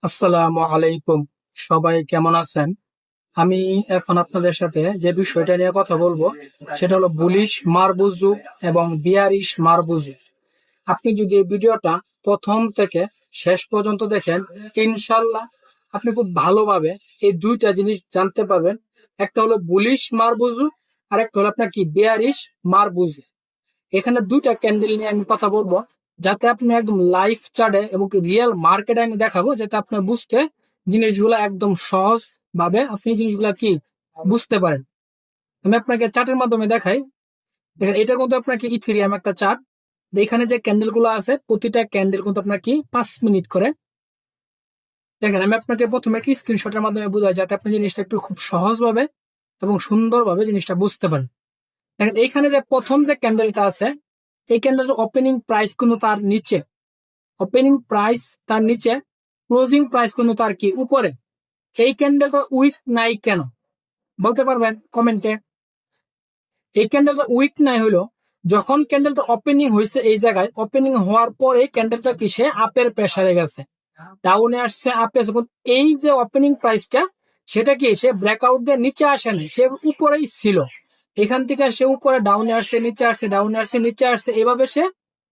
আসসালামু আলাইকুম। সবাই কেমন আছেন? আমি এখন আপনাদের সাথে যে বিষয়টা নিয়ে কথা বলবো সেটা হলো বুলিশ মারবুজু এবং বিয়ারিশ মারবুজু। আপনি যদি এই ভিডিওটা প্রথম থেকে শেষ পর্যন্ত দেখেন, ইনশাল্লাহ আপনি খুব ভালোভাবে এই দুইটা জিনিস জানতে পারবেন। একটা হলো বুলিশ মারবুজু আর একটা হলো আপনার কি বিয়ারিশ মারবুজু। এখানে দুইটা ক্যান্ডেল নিয়ে আমি কথা বলবো, যাতে আপনি একদম লাইভ চার্টে এবং রিয়েল মার্কেটে আমি দেখাবো, যাতে আপনি বুঝতে জিনিসগুলো একদম সহজ ভাবে আপনি জিনিসগুলা কি বুঝতে পারেন। আমি আপনাকে চার্টের মাধ্যমে দেখাই। দেখেন, এটা কিন্তু আপনার কি ইথেরিয়াম একটা চার্ট। এখানে যে ক্যান্ডেল গুলো আছে, প্রতিটা ক্যান্ডেল কিন্তু আপনার কি 5 মিনিট করে। দেখেন, আমি আপনাকে প্রথমে একটি স্ক্রিনশটের মাধ্যমে বোঝাই, যাতে আপনি জিনিসটা একটু খুব সহজভাবে এবং সুন্দরভাবে জিনিসটা বুঝতে পারেন। দেখেন, এইখানে যে প্রথম যে ক্যান্ডেলটা আছে, এই ক্যান্ডেলের ওপেনিং প্রাইস কিন্তু তার নিচে, ওপেনিং প্রাইস তার নিচে, ক্লোজিং প্রাইস কিন্তু তার কি উপরে। এই ক্যান্ডেলটা উইক নাই কেন বলতে পারবেন কমেন্টে? এই ক্যান্ডেলটা উইক নাই হলো, যখন ক্যান্ডেলটা ওপেনিং হয়েছে এই জায়গায়, ওপেনিং হওয়ার পরে ক্যান্ডেলটা কিসে আপের প্রেসারে গেছে, ডাউনে আসছে, আপে আসছে। এই যে ওপেনিং প্রাইসটা, সেটা কি সে ব্রেকআউট দিয়ে নিচে আসে না, সে উপরেই ছিল। এখান থেকে সে উপরে ডাউনে আসছে, নিচে আসছে, ডাউনে আসছে, নিচে আসছে, এভাবে সে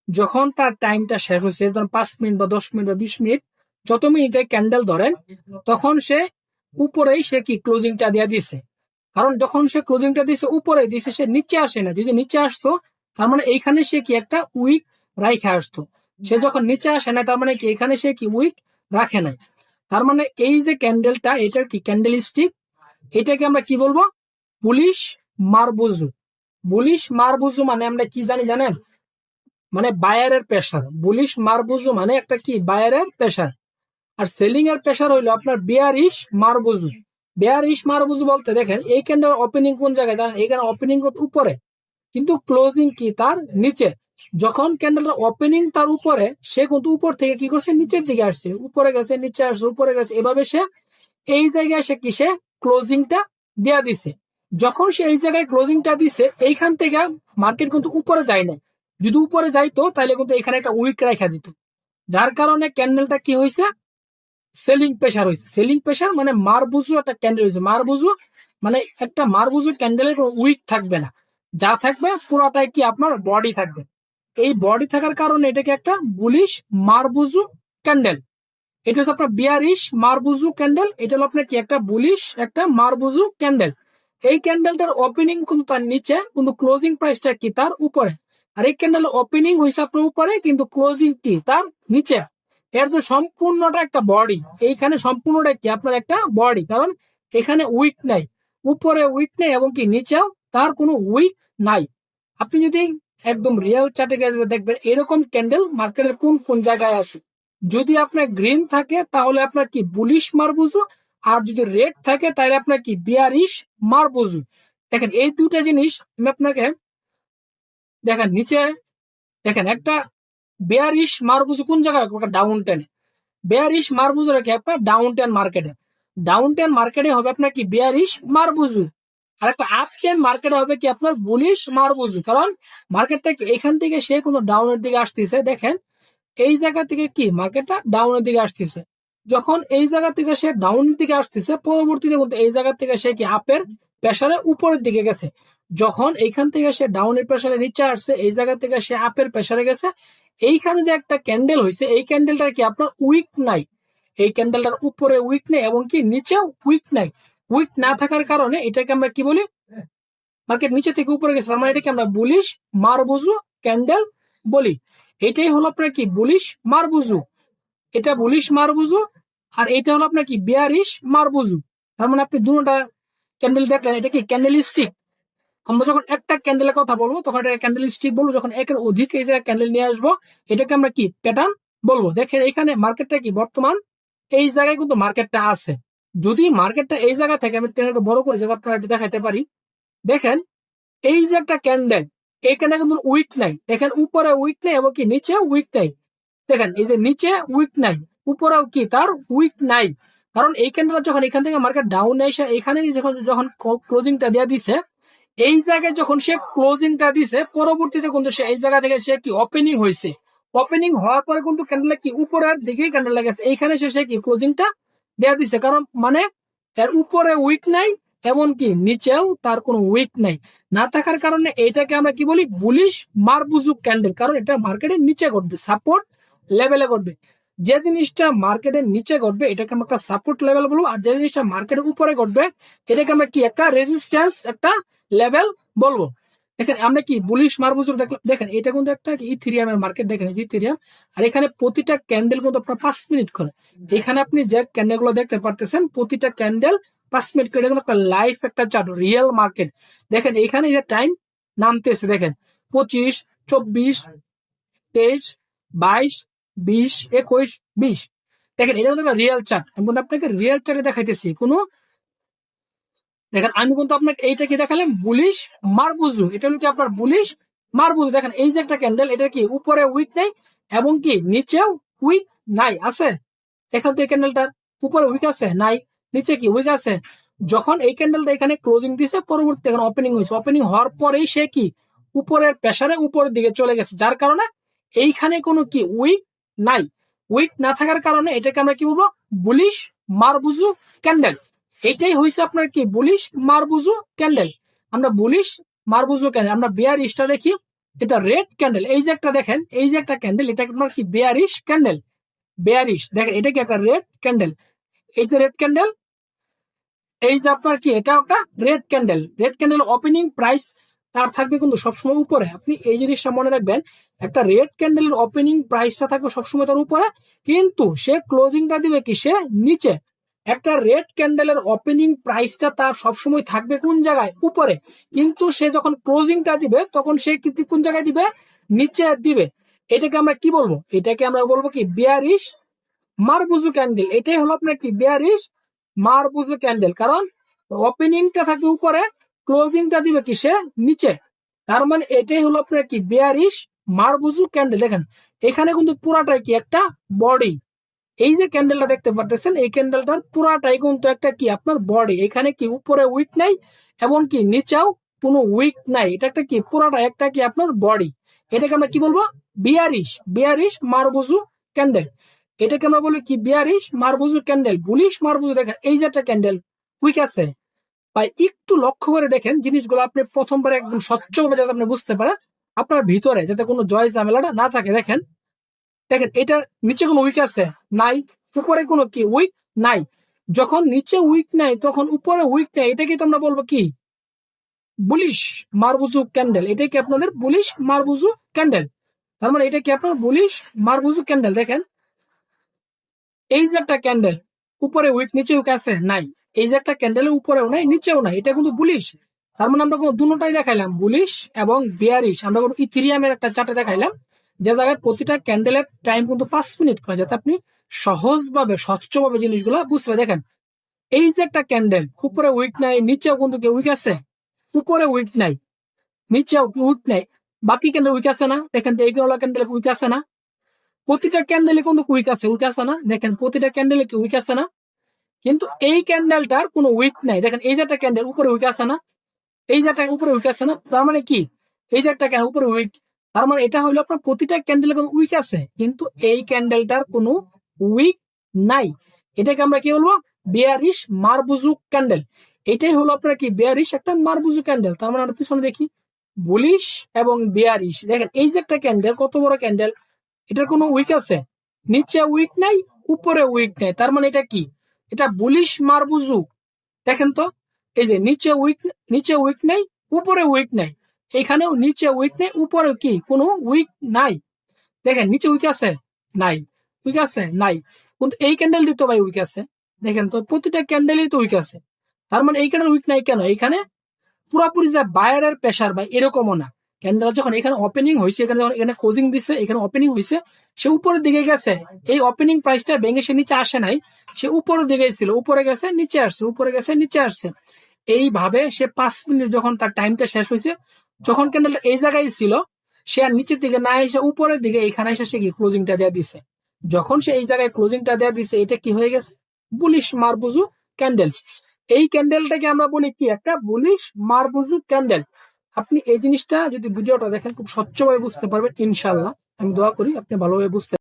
যখন তার টাইমটা শেষ হয়েছে, ধরুন 5 মিনিট বা 10 মিনিট বা 20 মিনিট, যত মিনিটে ক্যান্ডেল ধরেন, তখন সে উপরেই সে কি ক্লোজিংটা দিয়ে দিছে। কারণ যখন সে ক্লোজিংটা দিছে উপরে দিছে, সে নিচে আসে না। যদি নিচে আসতো, তার মানে এইখানে সে কি একটা উইক রাইখে আসতো। সে যখন নিচে আসে না, তার মানে কি এখানে সে কি উইক রাখে নাই। তার মানে এই যে ক্যান্ডেলটা, এটার কি ক্যান্ডেল স্টিক, এটাকে আমরা কি বলবো? বুলিশ মারবুজু। বুলিশ মারবুজু মানে আমরা কি জানি জানেন? মানে বায়ারের প্রেসার। বুলিশ মারবুজু মানে একটা কি বায়ারের প্রেসার। আর সেলিং এর প্রেসার হইলো আপনার বিয়ারিশ মারবুজু। বিয়ারিশ মারবুজু বলতে, দেখেন এই ক্যান্ডেল ওপেনিং কোন জায়গায় জানেন? এখানে ওপেনিং উপরে, কিন্তু ক্লোজিং কি তার নিচে। যখন ক্যান্ডেলটা ওপেনিং তার উপরে, সে কিন্তু উপর থেকে কি করছে, নিচের দিকে আসছে, উপরে গেছে, নিচে আসছে, উপরে গেছে, এভাবে সে এই জায়গায় সে কিসে ক্লোজিংটা দেয়া দিছে। যখন সে এই জায়গায় ক্লোজিংটা দিছে, এইখান থেকে মার্কেট কিন্তু উপরে যায় না। যদি উপরে যাইতো, তাহলে কিন্তু এখানে একটা উইক রেখা দিত, যার কারণে ক্যান্ডেলটা কি হয়েছে, সেলিং প্রেসার হয়েছে। সেলিং প্রেসার মানে মারবুজু একটা ক্যান্ডেল হয়েছে। মারবুজু মানে একটা মারবুজু ক্যান্ডেলের কোনো উইক থাকবে না, যা থাকবে পুরোটাই কি আপনার বডি থাকবে। এই বডি থাকার কারণে এটাকে একটা বুলিশ মারবুজু ক্যান্ডেল। এটা হচ্ছে আপনার বিয়ারিশ মারবুজু ক্যান্ডেল। এটা হলো আপনার কি একটা বুলিশ একটা মারবুজু ক্যান্ডেল। এই ক্যান্ডেলটার ওপেনিং কিন্তু তার নিচে, কিন্তু ক্লোজিং প্রাইসটা কি তার উপরে। আর এই ক্যান্ডেল ওপেনিং হয়েছে আপনার উপরে, কিন্তু ক্লোজিং কি তার নিচে। এর যে সম্পূর্ণটা একটা বডি, এইখানে সম্পূর্ণটা কি আপনার একটা বডি, কারণ এখানে উইক নাই, উপরে উইক নেই এবং কি নিচেও তার কোনো উইক নাই। আপনি যদি একদম রিয়েল চার্টে দেখবেন এরকম ক্যান্ডেল মার্কেটের কোন কোন জায়গায় আছে। যদি আপনার গ্রিন থাকে, তাহলে আপনার কি বুলিশ মারবুজু। আর যদি রেড থাকে, তাহলে আপনার কি বিয়ারিশ মারবুজু। দেখেন, এই দুটা জিনিস আমি আপনাকে দেখেন নিচে। দেখেন, একটা বেয়ারিশ মারবুজু কোন জায়গায়, ডাউন টেনে। বেয়ারিশ মারবুজু রেখে আপনার ডাউন টেন মার্কেটে, ডাউন টেন মার্কেটে হবে আপনার কি বেয়ারিশ মারবুজু। আর একটা আপ টেন মার্কেটে হবে কি আপনার বুলিশ মারবুজু। কারণ মার্কেটটা এখান থেকে সে কোনো ডাউনের দিকে আসতেছে। দেখেন, এই জায়গা থেকে কি মার্কেটটা ডাউনের দিকে আসতেছে। যখন এই জায়গা থেকে সে ডাউনের দিকে আসতেছে, পরবর্তীতে কিন্তু এই জায়গা থেকে সে কি আপের প্রেসারে উপরের দিকে গেছে। যখন এইখান থেকে সে ডাউনের প্রেসারে নিচে আসছে, এই জায়গা থেকে সে আপের প্রেসারে গেছে। এইখানে যে একটা ক্যান্ডেল হয়েছে, এই ক্যান্ডেলটার কি আপনার উইক নাই। এই ক্যান্ডেলটার উপরে উইক নেই এবং কি নিচেও উইক নাই। উইক না থাকার কারণে এটাকে আমরা কি বলি, মার্কেট নিচে থেকে উপরে গেছে, আমরা এটাকে আমরা বুলিশ মারবুজু ক্যান্ডেল বলি। এটাই হলো আপনার কি বুলিশ মারবুজু। এটা বুলিশ মারবুজু। আর এটা হলো আপনার কি বিয়ারিশ মারবুজু। তার মানে আপনি দুটোটা ক্যান্ডেল দেখলেন, এটা কি ক্যান্ডেল স্টিক। আমরা যখন একটা ক্যান্ডেলের কথা বলবো, তখন এটা ক্যান্ডেল স্টিক বলবো। যখন একের অধিক এই জায়গায় ক্যান্ডেল নিয়ে আসবো, এটাকে আমরা কি প্যাটার্ন বলবো। দেখেন, এখানে মার্কেটটা কি বর্তমান এই জায়গায় কিন্তু মার্কেটটা আছে। যদি মার্কেটটা এই জায়গা থেকে, আমি ট্রেনকে বড় করে যে আপনারা দেখাতে পারি, দেখেন এই যে একটা ক্যান্ডেল, এই ক্যান্ডেল কিন্তু উইক নাই। দেখেন, উপরে উইক নেই এবং কি নিচে উইক নাই। দেখেন, এই যে নিচে উইক নাই, উপরেও কি তার উইক নাই। কারণ এই ক্যান্ডেল যখন এখান থেকে মার্কেট ডাউন এসে এখানে যখন যখন ক্লোজিংটা দেওয়া দিছে, এই জায়গায় যখন সে ক্লোজিংটা দিছে, পরবর্তীতে কিন্তু সে এই জায়গা থেকে সে কি ওপেনিং হয়েছে। ওপেনিং হওয়ার পরে কিন্তু ক্যান্ডেলটা কি উপরের দিকেই ক্যান্ডেল গেছে, এইখানে শেষে কি ক্লোজিংটা দেওয়া দিচ্ছে, কারণ মানে এর উপরে উইক নাই এমনকি নিচেও তার কোনো উইক নাই, না থাকার কারণে এইটাকে আমরা কি বলি বুলিশ মারবুজুক ক্যান্ডেল, কারণ এটা মার্কেটের নিচে ঘটবে, সাপোর্ট লেভেলে ঘটবে। যে জিনিসটা মার্কেটের নিচে ঘটবে এটাকে আমরা একটা সাপোর্ট লেভেল বলবো, আর যে জিনিসটা মার্কেটের উপরে ঘটবে এটাকে আমরা কি একটা রেজিস্ট্যান্স একটা লেভেল বলবো। দেখেন আমরা কি বুলিশ মারবুজুর দেখেন এটা কিন্তু একটা ইথেরিয়ামের মার্কেট, দেখেন ইথেরিয়াম, আর এখানে প্রতিটা ক্যান্ডেল কিন্তু আপনার 5 মিনিট করে, এখানে আপনি যে ক্যান্ডেল গুলো দেখতে পারতেছেন প্রতিটা ক্যান্ডেল 5 মিনিট করে, একটা লাইভ একটা চার্ট রিয়েল মার্কেট। দেখেন এখানে যে টাইম নামতেছে, দেখেন 25, 24, 23, 22, 20, 21, 20, দেখেন এটা কিন্তু একটা রিয়েল চার্ট, আমি কিন্তু আপনাকে রিয়েল চার্টে দেখাইতেছি কোনো, দেখেন আমি কিন্তু আপনাকে এইটা কি দেখালাম বুলিশ মারবুজু, এটা হলো কি আপনার বুলিশ মারবুজু। দেখেন এই যে একটা ক্যান্ডেল, এটা কি উপরে উইক নাই এবং কি নিচেও উইক নাই আছে, এখান থেকে ক্যান্ডেলটার উপরে উইক আছে নাই, নিচে কি উইক আছে। যখন এই ক্যান্ডেলটা এখানে ক্লোজিং দিছে পরবর্তী এখানে ওপেনিং হয়েছে, ওপেনিং হওয়ার পরেই সে কি উপরের প্রেসারে উপরের দিকে চলে গেছে, যার কারণে এইখানে কোনো কি উইক নাই, উইক না থাকার কারণে এটাকে আমরা কি বলবো বুলিশ মারবুজু ক্যান্ডেল। এটাই হয়েছে আপনার কি বুলিশ মারবুজু ক্যান্ডেল। আমরা বুলিশ মারবুজু ক্যান্ডেল, আমরা বেয়ারিশটা দেখি যেটা রেড ক্যান্ডেল, এই যে একটা দেখেন এই যে একটা ক্যান্ডেল, এটা আপনার কি বেয়ারিশ ক্যান্ডেল, বেয়ারিশ দেখেন এটা কি একটা রেড ক্যান্ডেল, এই যে রেড ক্যান্ডেল, এই যে আপনার কি এটা একটা red candle, red candle opening price তার থাকবে কিন্তু সবসময় উপরে, আপনি এই জিনিসটা মনে রাখবেন, একটা রেড ক্যান্ডেলের ওপেনিং প্রাইসটা থাকবে সবসময় তার উপরে, কিন্তু সে ক্লোজিংটা দিবে কি সে নিচে। একটা রেড ক্যান্ডেলের ওপেনিং প্রাইসটা তার সবসময় থাকবে কোন জায়গায় উপরে, কিন্তু সে যখন ক্লোজিংটা দিবে তখন সে কিন্তু কোন জায়গায় দিবে নিচে দিবে। এটাকে আমরা কি বলবো, এটাকে আমরা বলবো কি বেয়ারিশ মারবুজু ক্যান্ডেল, এটাই হলো আপনার কি বেয়ারিশ মারবুজু ক্যান্ডেল, কারণ ওপেনিংটা থাকবে উপরে ক্লোজিংটা দিবে কি সে নিচে, তার মানে এটাই হলো আপনার কি বেয়ারিশ মারবুজু ক্যান্ডেল। দেখেন এখানে কিন্তু পুরাটাই কি একটা বডি, এই যে ক্যান্ডেলটা দেখতে পারতেছেন এই ক্যান্ডেলটার পুরাটাই কিন্তু একটা কি আপনার বডি, এখানে কি উপরে উইক নাই এবং কি নিচেও কোনো উইক নাই, এটা একটা কি পুরাটা একটা কি আপনার বডি, এটাকে আমরা কি বলবো বিয়ারিশ, বিয়ারিশ মারবুজু ক্যান্ডেল, এটাকে আমরা বলি কি বিয়ারিশ মারবুজু ক্যান্ডেল, বুলিশ মারবুজু। দেখেন এই যে একটা ক্যান্ডেল উইক আছে ভাই, একটু লক্ষ্য করে দেখেন জিনিসগুলো, আপনি প্রথমবার একদম স্বচ্ছভাবে যাতে আপনি বুঝতে পারেন আপনার ভিতরে যাতে কোনো জয় ঝামেলাটা না থাকে। দেখেন দেখেন এটা নিচে কোনো উইক আছে নাই, উপরে কোনো কি উইক নাই, যখন নিচে উইক নাই তখন উপরে উইক নাই, এটাকে তো আমরা বলবো কি বুলিশ মারবুজু ক্যান্ডেল, এটা কি আপনাদের বুলিশ মারবুজু ক্যান্ডেল, তার মানে এটা কি আপনার বুলিশ মারবুজু ক্যান্ডেল। দেখেন এই যে একটা ক্যান্ডেল উপরে উইক নিচে উইক আছে নাই, এই যে একটা ক্যান্ডেলের উপরেও নাই নিচেও নাই, এটা কিন্তু বুলিশ, তার মানে আমরা কোনো দুটোটাই দেখাইলাম বুলিশ এবং বিয়ারিশ, আমরা কোনো ইথেরিয়ামের একটা চার্টে দেখাইলাম যে জায়গায় প্রতিটা ক্যান্ডেলের টাইম কিন্তু 5 মিনিট করে, যাতে আপনি সহজভাবে স্বচ্ছভাবে জিনিসগুলো বুঝতে পারেন। দেখেন এই যে একটা ক্যান্ডেল উপরে উইক নাই নিচেও কিন্তু কি উইক আছে, উপরে উইক নাই নিচেও উইক নাই, বাকি ক্যান্ডেল উইক আছে না, দেখেন এইগুলো ক্যান্ডেল উইক আছে না, প্রতিটা ক্যান্ডেলে কিন্তু উইক আছে, উইক আছে না, দেখেন প্রতিটা ক্যান্ডেলে কি উইক আছে না, কিন্তু এই ক্যান্ডেলটার কোনো উইক নাই। দেখেন এই যে একটা ক্যান্ডেল উপরে উইক আছে না, এই যে একটা উপরে উইক আছে না, তার মানে কি এই যে একটা ক্যান্ডেল উপরে উইক, তার মানে এটা হলো আপনার প্রতিটা ক্যান্ডেলে কোনো উইক আছে কিন্তু এই ক্যান্ডেলটার কোনো উইক নাই, এটাকে আমরা কি বলবো বেয়ারিশ মারবুজু ক্যান্ডেল। এটাই হলো আপনার কি বেয়ারিশ একটা মারবুজু ক্যান্ডেল। তার মানে আমরা পিছনে দেখি বুলিশ এবং বেয়ারিশ, দেখেন এই যে একটা ক্যান্ডেল কত বড় ক্যান্ডেল, এটার কোনো উইক আছে নিচে উইক নাই উপরে উইক নাই, তার মানে এটা কি এটা বুলিশ মারবুজু। দেখেন তো এই যে নিচে উইক নেই উপরে উইক নাই, এখানেও নিচে উইক নেই উপরে কি কোনো উইক নাই, দেখেন নিচে উইক আছে নাই, উইক আছে নাই, কিন্তু এই ক্যান্ডেলটি তো ভাই উইক আছে, দেখেন তো প্রতিটা ক্যান্ডেলই তো উইক আছে, তার মানে এই ক্যান্ডেল উইক নাই কেন, এখানে পুরোপুরি যে বায়ারের প্রেসার ভাই এরকমও না, ক্যান্ডেল যখন এখানে ওপেনিং হয়েছে, এখানে যখন এখানে ক্লোজিং দিচ্ছে, এখানে ওপেনিং হয়েছে, সে উপরের দিকে গেছে, এই ওপেনিং প্রাইসটা ভেঙে সে নিচে আসে নাই, সে উপরের দিকে ছিল, উপরে গেছে নিচে আসছে, উপরে গেছে নিচে আসছে, এইভাবে সে 5 মিনিট যখন তার টাইমটা শেষ হয়েছে, যখন ক্যান্ডেলটা এই জায়গায় ছিল সে আর নিচের দিকে না এসে উপরের দিকে এখানে এসে সে কি ক্লোজিংটা দেওয়া দিছে, যখন সে এই জায়গায় ক্লোজিংটা দেওয়া দিছে এটা কি হয়ে গেছে বুলিশ মারবুজু ক্যান্ডেল। এই ক্যান্ডেলটাকে আমরা বলি কি একটা বুলিশ মারবুজু ক্যান্ডেল। আপনি এই জিনিসটা যদি ভিডিওটা দেখেন খুব স্বচ্ছভাবে বুঝতে পারবেন ইনশাল্লাহ। আমি দোয়া করি আপনি ভালোভাবে বুঝতে